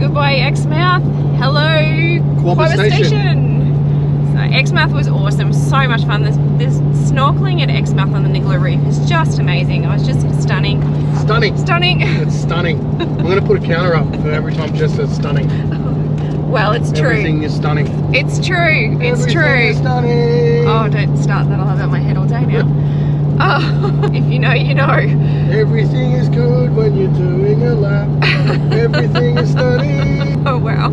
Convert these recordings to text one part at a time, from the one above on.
goodbye Exmouth. Hello Quobba Station. So Exmouth was awesome, so much fun. This snorkeling at Exmouth on the Nicola Reef is just amazing. It was just stunning. Stunning. Stunning. It's stunning. I'm going to put a counter up for every time Jess says stunning. Well, it's true. Everything is stunning. It's true. It's Everything true. is stunning. Oh, don't start that. I'll have that in my head all day now. Oh, if you know, you know. Everything is good when you're doing a lap. Everything is stunning. Oh, wow.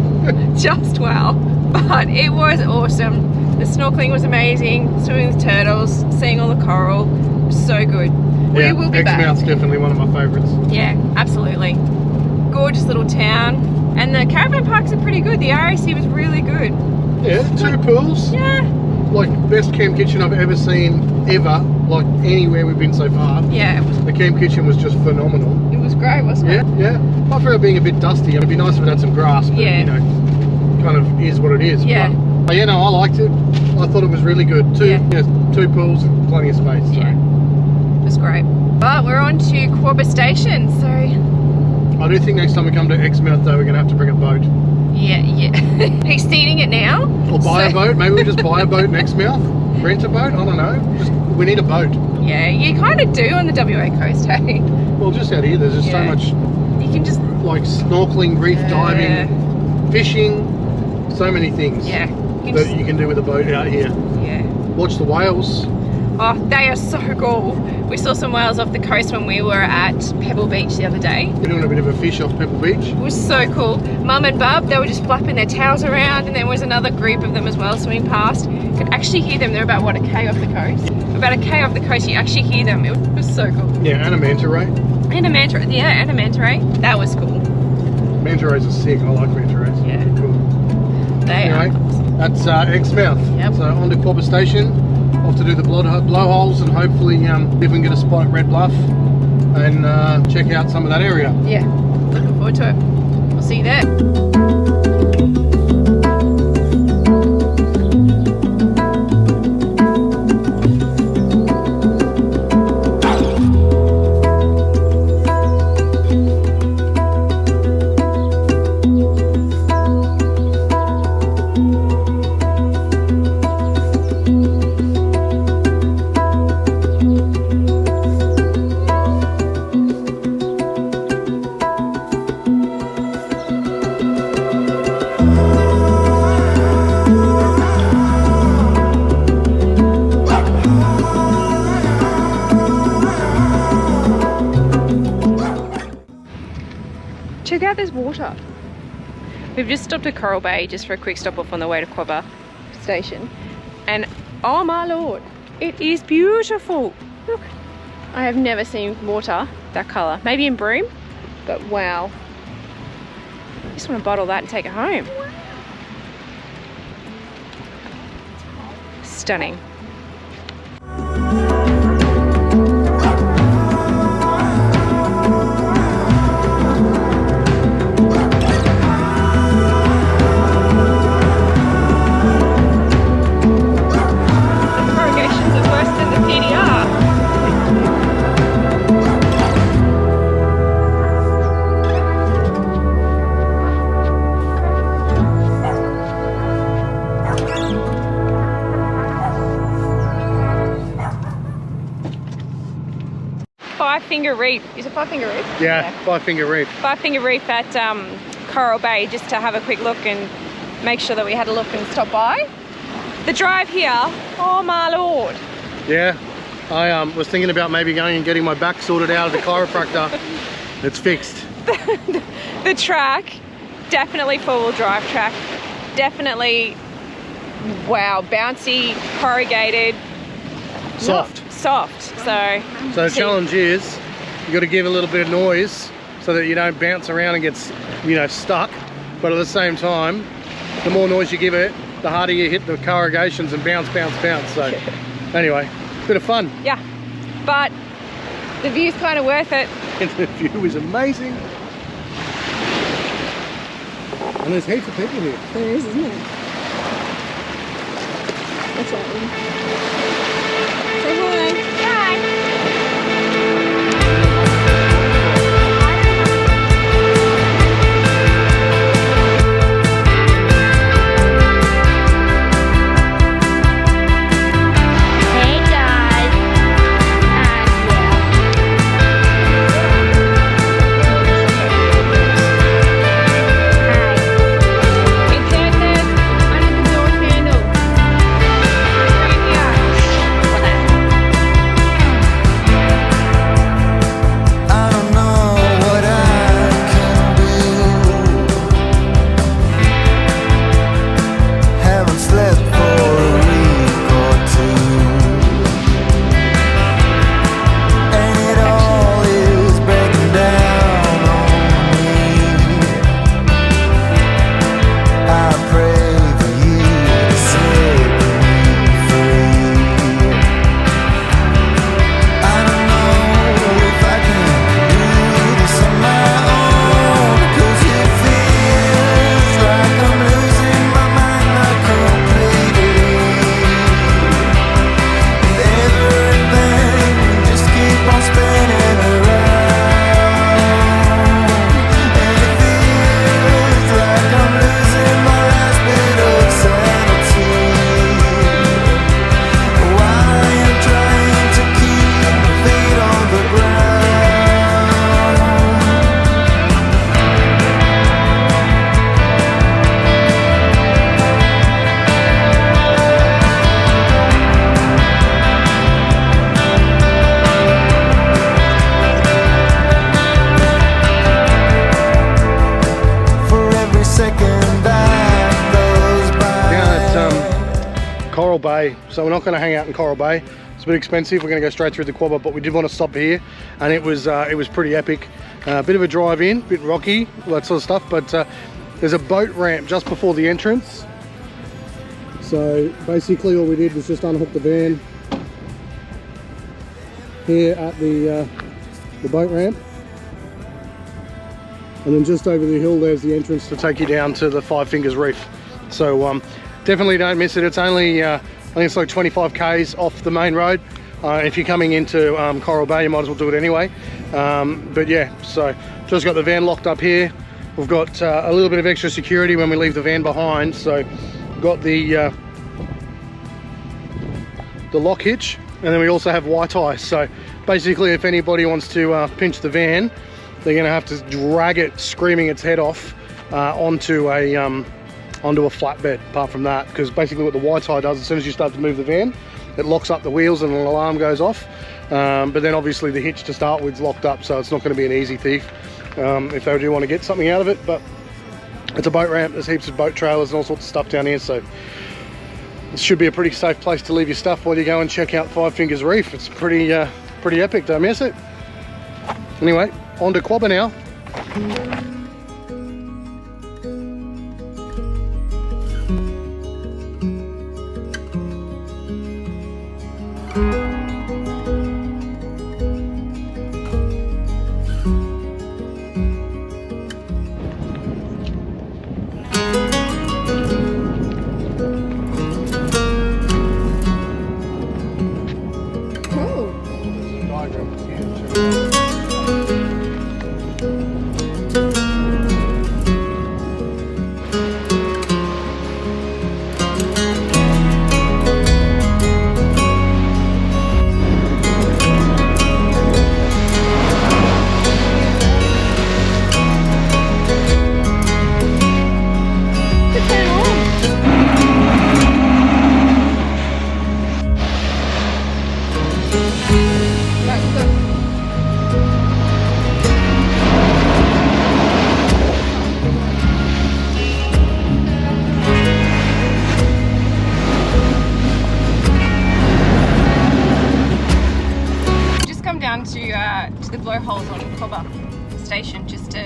Just wow. But it was awesome. The snorkeling was amazing. Swimming with turtles, seeing all the coral. So good. Yeah, We will be back. Exmouth's definitely one of my favourites. Yeah, absolutely. Gorgeous little town. And the caravan parks are pretty good. The RAC was really good. Yeah, 2 pools. Yeah. Like, best camp kitchen I've ever seen, ever. Like, anywhere we've been so far. Yeah, The camp kitchen was just phenomenal. it was great, wasn't it? Yeah, yeah. I feel it being a bit dusty. It'd be nice if it had some grass, but, Yeah. you know, kind of is what it is. Yeah. But yeah, no, I liked it. I thought it was really good. 2 pools and plenty of space. So. Yeah. It was great. But we're on to Quobba Station, so I do think next time we come to Exmouth, though, we're going to have to bring a boat. yeah. He's seeding it now. Or buy a boat. Maybe we just buy a boat in Exmouth. Rent a boat. I don't know. We need a boat. Yeah, you kind of do on the WA coast, hey? Well, just out here, there's just so much, You can just, like, snorkeling, reef diving, fishing, so many things yeah. that you can do with a boat out here. Yeah. Watch the whales. Oh, they are so cool. We saw some whales off the coast when we were at Pebble Beach the other day. We're doing a bit of a fish off Pebble Beach. It was so cool. Mum and Bub, they were just flapping their tails around, and there was another group of them as well swimming past. You could actually hear them. They're about, what, a K off the coast? About a K off the coast, you actually hear them. It was so cool. Yeah, and a manta ray. And a manta, yeah, and a manta ray. That was cool. Manta rays are sick. I like manta rays. Yeah. Cool. They Anyway, that's Exmouth. Yep. So on to Quobba Station. Off to do the blowholes and hopefully if we can get a spot at Red Bluff and check out some of that area. Yeah, looking forward to it. We'll see you there. Check out this water. We've just stopped at Coral Bay just for a quick stop off on the way to Quobba Station. And oh my lord, it is beautiful. Look, I have never seen water that colour. Maybe in Broome, but wow. I just want to bottle that and take it home. Stunning. Five-Finger Reef. Is it Five-Finger Reef? Yeah, Five-Finger Reef. Five-Finger Reef at Coral Bay, just to have a quick look and make sure that we had a look and stop by. The drive here, oh my lord. Yeah, I was thinking about maybe going and getting my back sorted out at the chiropractor. It's fixed. The track, definitely four-wheel drive track. Definitely, wow, bouncy, corrugated. Soft. Soft, so the challenge is you got to give a little bit of noise so that you don't bounce around and get, you know, stuck. But at the same time, the more noise you give it, the harder you hit the corrugations and bounce. So anyway, bit of fun. Yeah, but the view's kind of worth it. The view is amazing. And there's heaps of people here. There is, isn't there? That's right. Say hi. Hi. Coral Bay. So we're not going to hang out in Coral Bay. It's a bit expensive. We're going to go straight through the Quobba, but we did want to stop here, and it was pretty epic. Bit of a drive in, bit rocky, all that sort of stuff, but there's a boat ramp just before the entrance. So basically all we did was just unhook the van here at the boat ramp, and then just over the hill there's the entrance to take you down to the Five Fingers Reef. So definitely don't miss it. It's only I think it's like 25 k's off the main road. If you're coming into Coral Bay, you might as well do it anyway. But yeah, so just got the van locked up here. We've got a little bit of extra security when we leave the van behind. So we've got the lock hitch, and then we also have white ice. So basically, if anybody wants to pinch the van, they're going to have to drag it, screaming its head off, onto a flatbed. Apart from that, because basically what the white tie does, as soon as you start to move the van, it locks up the wheels and an alarm goes off. But then obviously the hitch to start with is locked up, so it's not going to be an easy thief if they do want to get something out of it. But it's a boat ramp, there's heaps of boat trailers and all sorts of stuff down here, so it should be a pretty safe place to leave your stuff while you go and check out Five Fingers Reef. It's pretty epic, don't miss it. Anyway, on to Quobba now. To the Blowholes on Quobba station just to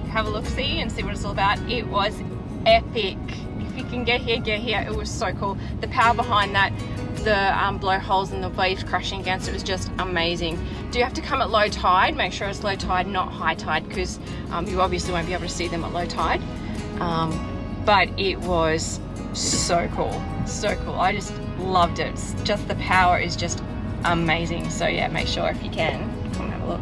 have a look-see and see what it's all about. It was epic. If you can get here, get here. It was so cool. The power behind that, the blowholes and the waves crashing against it was just amazing. Do you have to come at low tide? Make sure it's low tide, not high tide, because you obviously won't be able to see them at low tide. But it was so cool, so cool. I just loved it. It's just the power is just amazing. So yeah, make sure if you can come have a look.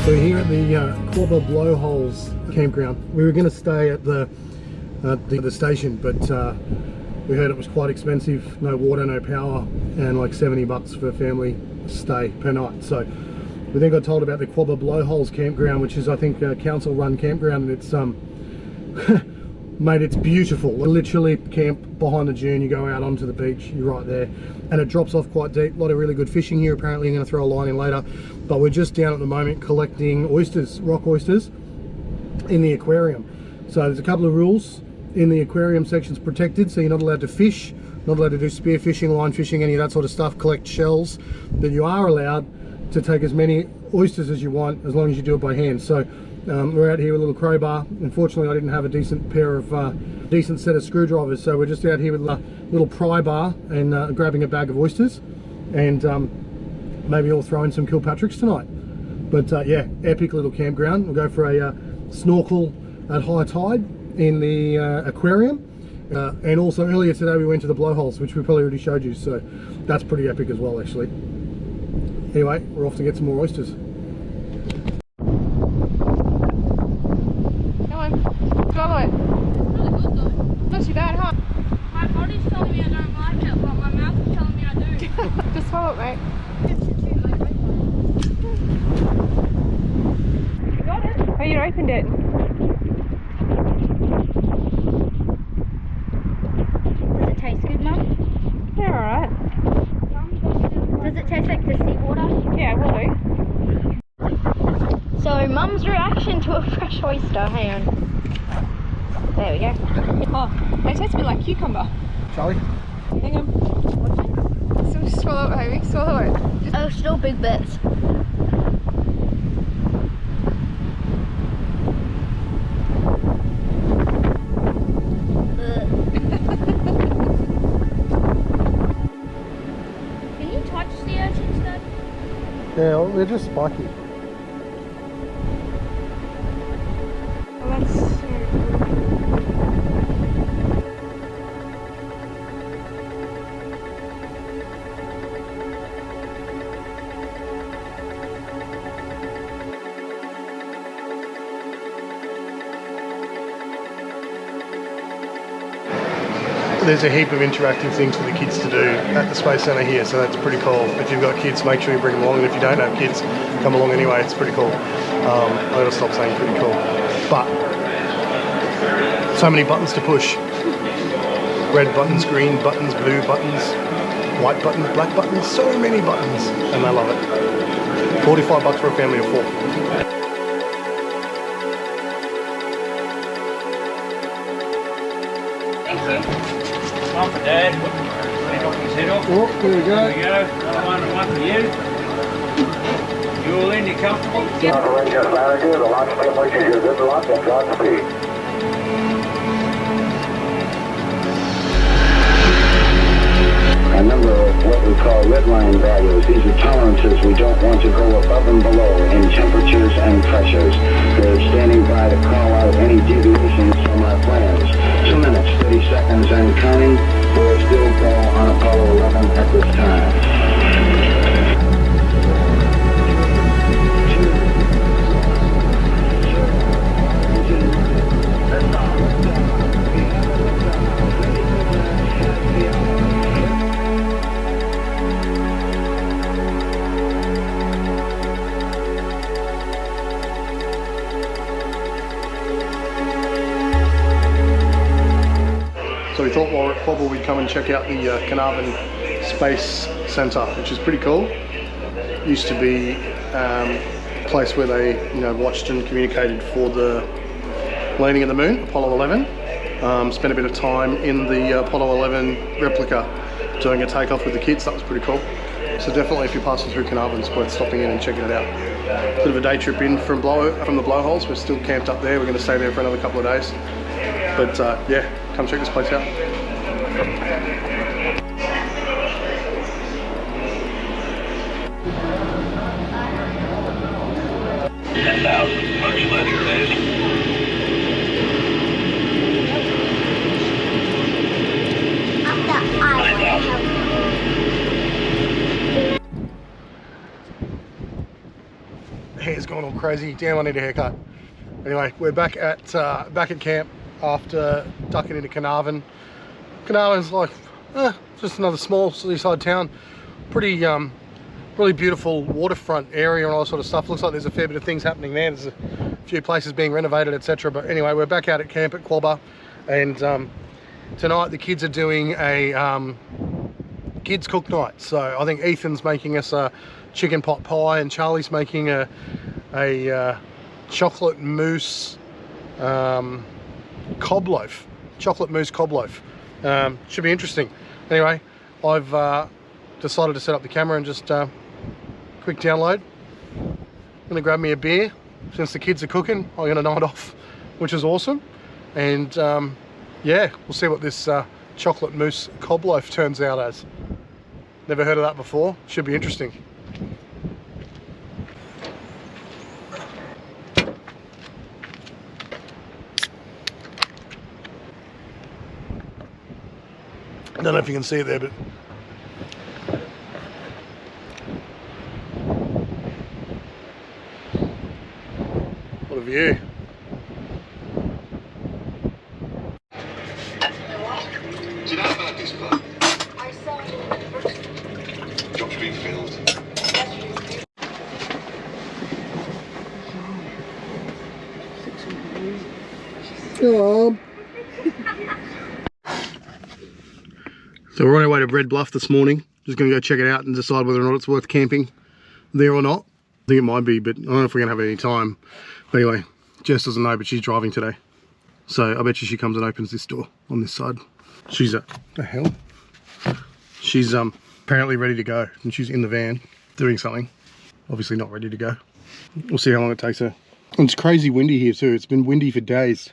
So here at the Quobba Blowholes campground, we were going to stay at the station, but we heard it was quite expensive, no water, no power, and like $70 for a family stay per night. So we then got told about the Quobba Blowholes campground, which is I think a council-run campground, and it's mate, it's beautiful. Literally camp behind the dune, you go out onto the beach, you're right there, and it drops off quite deep. A lot of really good fishing here. Apparently I'm going to throw a line in later, but we're just down at the moment collecting oysters, rock oysters, in the aquarium. So there's a couple of rules. In the aquarium section's protected, so you're not allowed to fish, not allowed to do spear fishing, line fishing, any of that sort of stuff, collect shells. But you are allowed to take as many oysters as you want, as long as you do it by hand. So we're out here with a little crowbar. Unfortunately I didn't have a decent set of screwdrivers, so we're just out here with a little pry bar and grabbing a bag of oysters, and maybe I'll throw in some Kilpatricks tonight. But yeah, epic little campground. We'll go for a snorkel at high tide in the aquarium, and also earlier today we went to the Blowholes, which we probably already showed you, so that's pretty epic as well actually. Anyway, we're off to get some more oysters. Swallow it. It's really good though. Not too bad, huh? My body's telling me I don't like it, but my mouth is telling me I do. Just swallow it, mate. opened it. Does it taste good, Mum? Yeah, alright. Does it taste like the seawater? Yeah, will do. So, Mum's reaction to a fresh oyster. Hang on. There we go. Oh, they taste a bit like cucumber. Charlie? Hang on. So swallow it, baby. Swallow it. Oh, still big bits. Can you touch the urchins, Dad? Yeah, they're just spiky. Oh, that's so There's a heap of interactive things for the kids to do at the Space Centre here, so that's pretty cool. If you've got kids, make sure you bring them along, and if you don't have kids, come along anyway, it's pretty cool. I gotta stop saying pretty cool. But, so many buttons to push. Red buttons, green buttons, blue buttons, white buttons, black buttons, so many buttons, and I love it. 45 bucks for a family of 4. thank you. One for Dad. Head off his head off. Oh, there we There we go. go. Another one for you. You all in? You comfortable? Ranger Clarity, the launch team wishes you good luck and Godspeed. A number of what we call redline values. These are tolerances we don't want to go above and below in temperatures and pressures. They're standing by to call out any deviations from our plans. 2 minutes, 30 seconds and counting. We're still go on Apollo 11 at this time. So we thought while we're at Quobba we'd come and check out the Carnarvon Space Centre, which is pretty cool. Used to be a place where they watched and communicated for the landing of the moon, Apollo 11. Spent a bit of time in the Apollo 11 replica doing a takeoff with the kids. That was pretty cool. So definitely if you're passing through Carnarvon, it's worth stopping in and checking it out. Bit of a day trip in from the Blowholes. We're still camped up there. We're going to stay there for another couple of days. But yeah, come check this place out. Hair's gone all crazy. Damn, I need a haircut. Anyway, we're back at camp after ducking into Carnarvon. Carnarvon's like just another small seaside town. Pretty really beautiful waterfront area and all that sort of stuff. Looks like there's a fair bit of things happening there. There's a few places being renovated, etc. But anyway, we're back out at camp at Quobba, and tonight the kids are doing a kids cook night. So I think Ethan's making us a chicken pot pie, and Charlie's making a chocolate mousse cob loaf. Chocolate mousse cob loaf. Should be interesting. Anyway, I've decided to set up the camera and just quick download. I'm gonna grab me a beer since the kids are cooking. I'm gonna night off, which is awesome. And yeah, we'll see what this chocolate mousse cob loaf turns out as. Never heard of that before. Should be interesting. I don't know if you can see it there, but what a view. Do you know about this book? I saw it. Job's been filled. Come. So we're on our way to Red Bluff this morning. Just going to go check it out and decide whether or not it's worth camping there or not. I think it might be, but I don't know if we're going to have any time. But anyway, Jess doesn't know, but she's driving today. So I bet you she comes and opens this door on this side. She's the hell? She's apparently ready to go, and she's in the van doing something. Obviously not ready to go. We'll see how long it takes her. And it's crazy windy here too. It's been windy for days.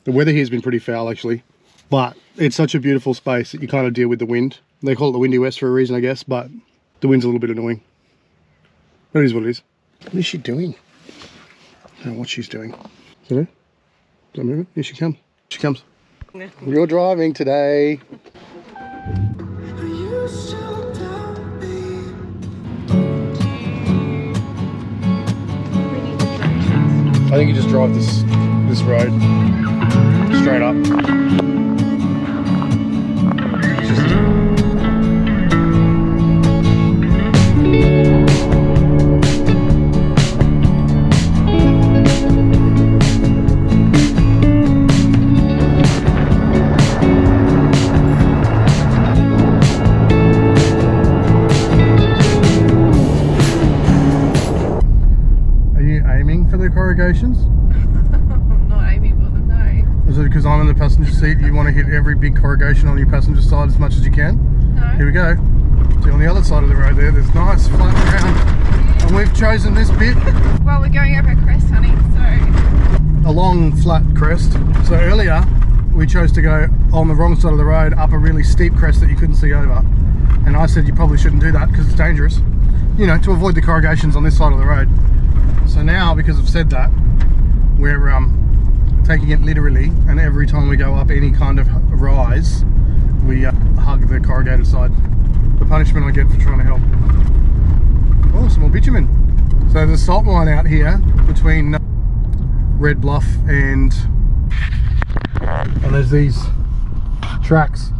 The weather here has been pretty foul actually, but it's such a beautiful space that you kind of deal with the wind. They call it the windy west for a reason, I guess, but the wind's a little bit annoying. But it is what it is. What is she doing? I don't know what she's doing. Is that her? Is that moving? Here she comes. She comes. Yeah. You're driving today. I think you just drive this road straight up. Corrugations? I'm not aiming for them, no. Is it because I'm in the passenger seat, you want to hit every big corrugation on your passenger side as much as you can? No. Here we go. See, on the other side of the road there's nice flat ground. And we've chosen this bit. Well, we're going over a crest, honey, so... A long, flat crest. So earlier, we chose to go on the wrong side of the road up a really steep crest that you couldn't see over. And I said you probably shouldn't do that because it's dangerous. You know, to avoid the corrugations on this side of the road. So now, because I've said that, we're taking it literally, and every time we go up any kind of rise, we hug the corrugated side. The punishment I get for trying to help. Oh, some more bitumen. So there's a salt mine out here between Red Bluff and there's these tracks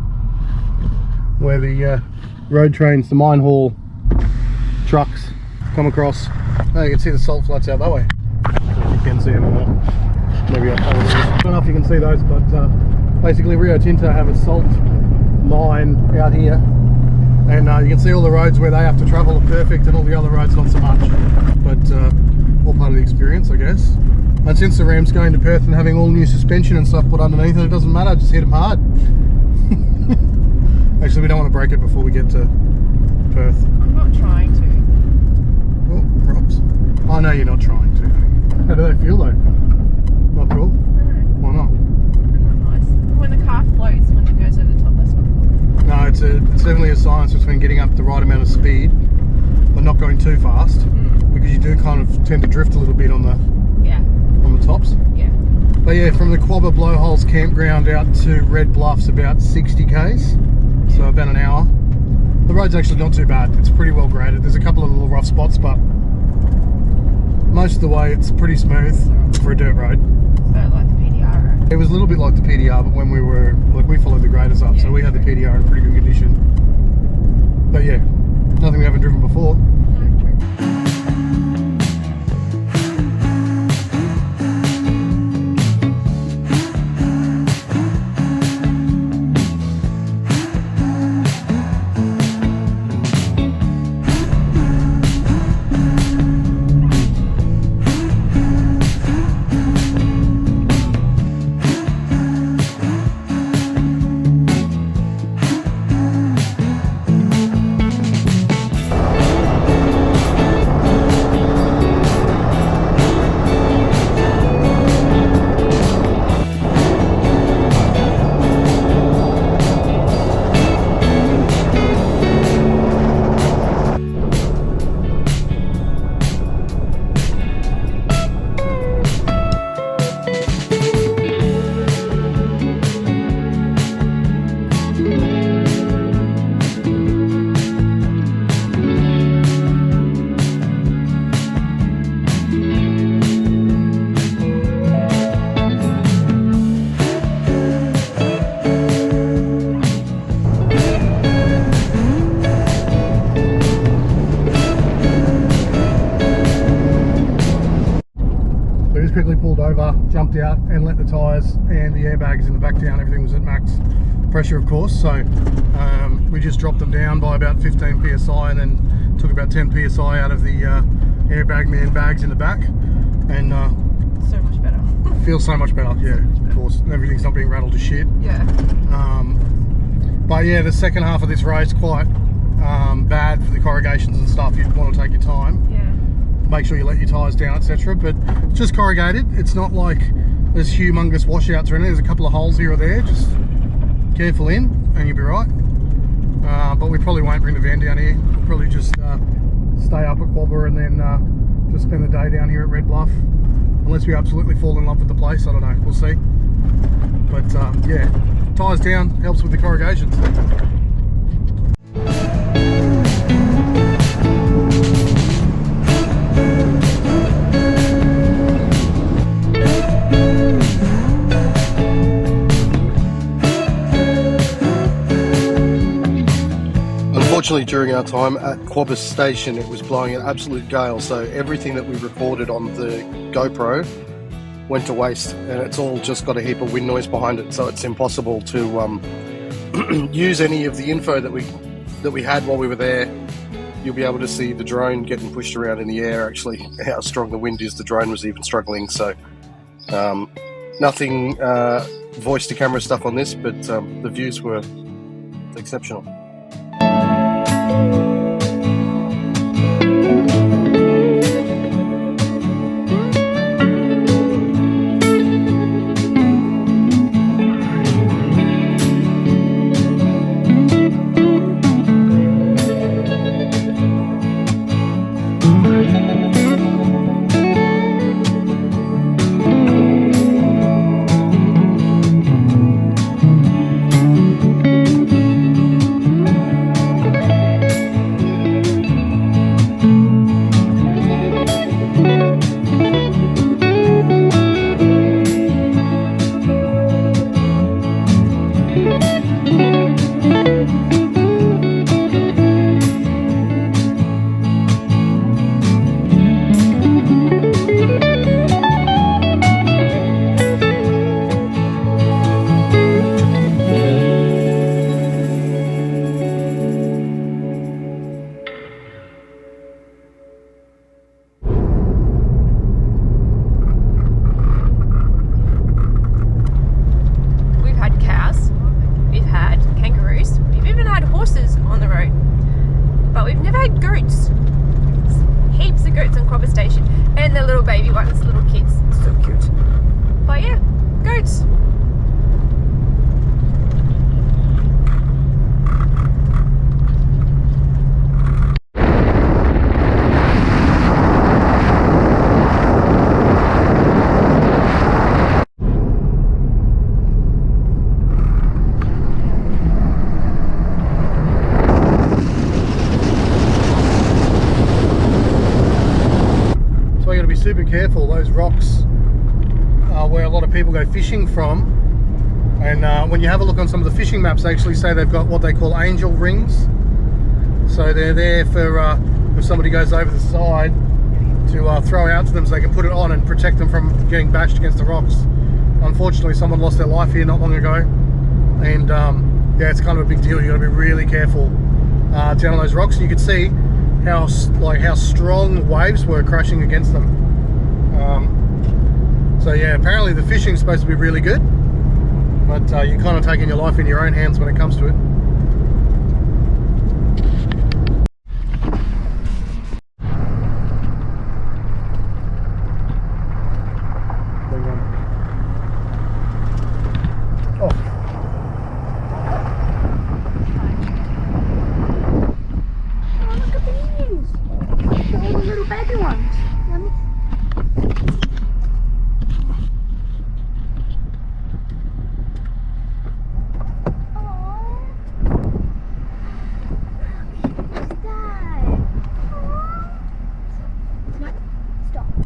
where the road trains, the mine haul trucks come across. Oh, you can see the salt flats out that way. If you can see them or not. Maybe I don't know if you can see those, but basically Rio Tinto have a salt mine out here, and you can see all the roads where they have to travel are perfect and all the other roads not so much, but all part of the experience, I guess. And since the Ram's going to Perth and having all new suspension and stuff put underneath it, it doesn't matter, just hit them hard. Actually, we don't want to break it before we get to Perth. I'm not trying to. Oh, props. Oh no, you're not trying to. How do they feel though? Not cool? No. Why not? Not nice. When the car floats when it goes over the top, that's not cool. No, it's definitely a science between getting up the right amount of speed but not going too fast, because you do kind of tend to drift a little bit on the tops. Yeah. But yeah, from the Quobba Blowholes campground out to Red Bluff's about 60 k's, so about an hour. The road's actually not too bad. It's pretty well graded. There's a couple of little rough spots, but most of the way it's pretty smooth for a dirt road. But like the PDR road. It was a little bit like the PDR, but when we were, like, we followed the graders up, so we had the PDR in pretty good condition. But yeah, nothing we haven't driven before. No, true. jumped out and let the tyres and the airbags in the back down. Everything was at max pressure, of course, so we just dropped them down by about 15 psi and then took about 10 psi out of the airbag man bags in the back, and So much better. feels so much better. Yeah, of course, everything's not being rattled to shit. Yeah. But yeah, the second half of this race quite bad for the corrugations and stuff. You'd want to take your time. Yeah. Make sure you let your tyres down, etc. But it's just corrugated. It's not like there's humongous washouts or anything. There's a couple of holes here or there. Just careful in and you'll be right. But we probably won't bring the van down here. We'll probably just stay up at Quobba and then just spend the day down here at Red Bluff. Unless we absolutely fall in love with the place, I don't know. We'll see. But yeah, tyres down helps with the corrugations. Unfortunately, during our time at Quobba station, it was blowing an absolute gale, so everything that we recorded on the GoPro went to waste, and it's all just got a heap of wind noise behind it, so it's impossible to use any of the info that we had while we were there. You'll be able to see the drone getting pushed around in the air, actually, how strong the wind is. The drone was even struggling, so nothing voice to camera stuff on this, but the views were exceptional. Super careful. Those rocks are where a lot of people go fishing from, and when you have a look on some of the fishing maps, they actually say they've got what they call angel rings, so they're there for if somebody goes over the side to throw out to them so they can put it on and protect them from getting bashed against the rocks. Unfortunately, someone lost their life here not long ago, and yeah, it's kind of a big deal. You've got to be really careful down on those rocks. You could see how strong waves were crashing against them. So yeah, apparently the fishing's supposed to be really good, but you're kind of taking your life in your own hands when it comes to it.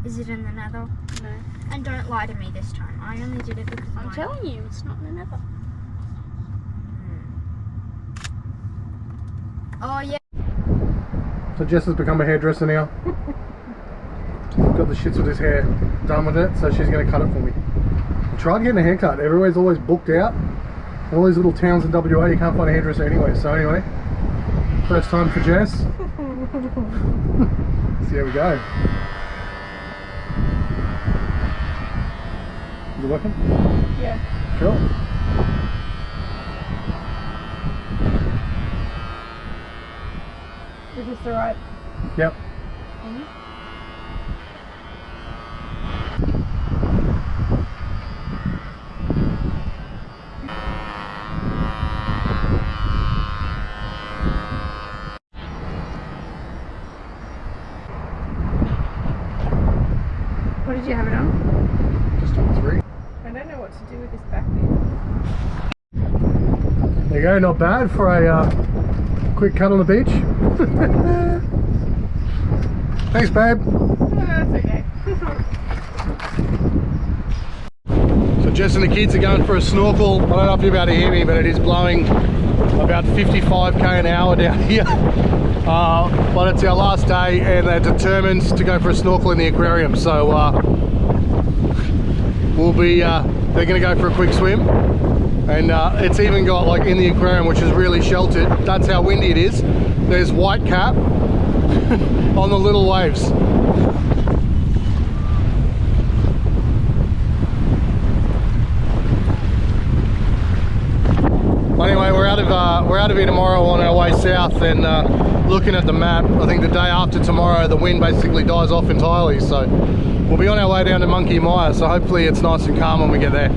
Is it in the nether? No. And don't lie to me this time. I only did it because I'm telling you, it's not in the nether. Oh yeah. So Jess has become a hairdresser now. Got the shits with his hair done with it, so she's going to cut it for me. Try getting a haircut. Everywhere's always booked out. All these little towns in WA, you can't find a hairdresser anyway. So anyway, first time for Jess. So here we go. Is it working? Yeah. Cool. Is this the right? Yep. What did you have it on? Just on 3. I don't know what to do with this back bit. There you go, not bad for a quick cut on the beach. Thanks, babe. That's okay. So Jess and the kids are going for a snorkel. I don't know if you're about to hear me, but it is blowing about 55k an hour down here. But it's our last day and they're determined to go for a snorkel in the aquarium. So we'll be, they're gonna go for a quick swim. And it's even got, like, in the aquarium, which is really sheltered, that's how windy it is, there's white cap on the little waves. Anyway, we're out of here tomorrow on our way south, and looking at the map, I think the day after tomorrow the wind basically dies off entirely, so we'll be on our way down to Monkey Mire, so hopefully it's nice and calm when we get there.